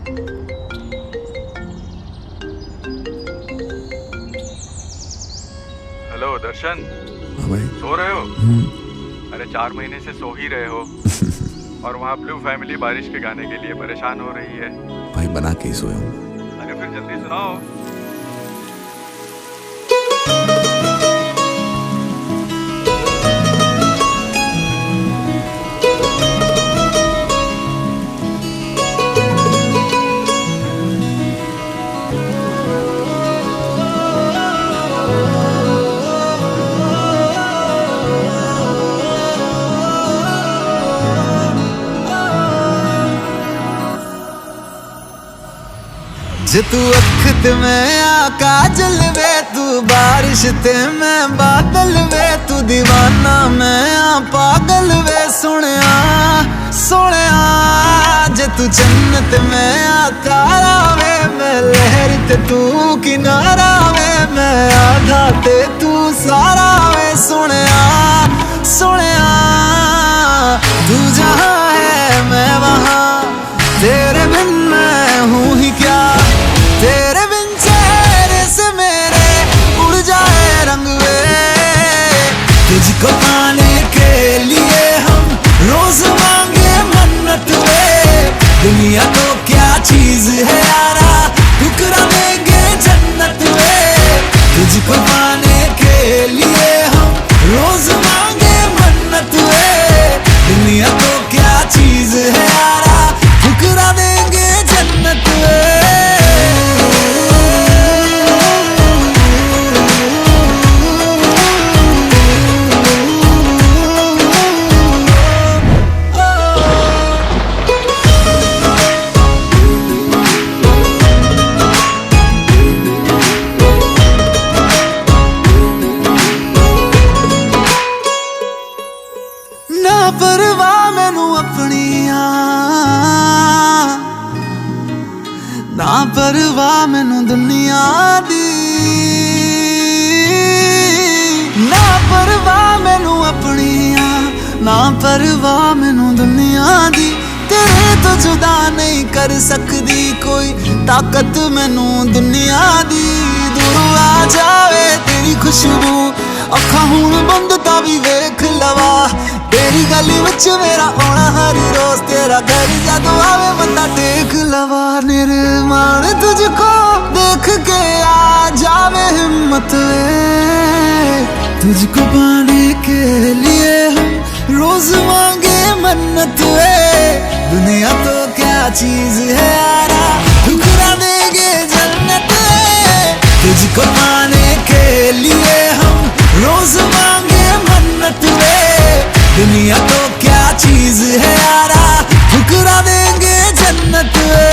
Hello दर्शन। हाँ भाई। सो रहे हो? अरे 4 महीने से सो ही रहे हो। और वहाँ ब्लू फैमिली बारिश के गाने के लिए परेशान हो रही है। भाई बना के ही सोया हूँ। अरे फिर जल्दी सुनाओ। जे तू अख ते मैं काजल वे, तू बारिश ते मैं बादल वे, तू दीवाना मैं पागल वे सोनिया सोनिया। जे तू जन्नत मैं तारा वे, मैं लहर ते तू किनारा वे, मैं आधा ते तू सारा वे सोनिया सोनिया। तू जहाँ है मैं वहाँ, तेरे बिन मैं हूँ ही क्या। तेरे बिन चेहरे से मेरे उड़ जाए रंग वे, तुझको पाने के लिए हम रोज मांगे मन्नत वे। दुनिया तो क्या चीज है यारा, ठुकरा देंगे जन्नत वे। तुझको पाने के लिए हम रोज मांगे मन्नत वे। दुनिया तो क्या चीज है यारा, ठुकरा देंगे जन्नत वे। ना परवाह मैनू अपनिया, ना परवाह मैनू दुनिया दी, ना परवाह मैनू अपनिया, ना परवाह मैनू दुनिया दी। तेरे तो जुदा नहीं कर सकदी कोई ताकत मैनू दुनिया दी। दूर आ जावे तेरी खुशबू, अखा हुण बंद ता भी वेख लवा। तेरी गली विच मेरा आना हर रोज, तेरा घर जदों आवे बंदा टेक लवा। निर्माण तुझको देख के आ जावे हिम्मत वे, तुझको पाने के लिए हम रोज मांगे मन्नत वे। दुनिया तो क्या चीज है यारा, ठुकरा देंगे जन्नत वे। तुझको पाने के लिए हम रोज मांगे मन्नत वे। दुनिया तो क्या चीज है यारा, ठुकरा देंगे जन्नत वे।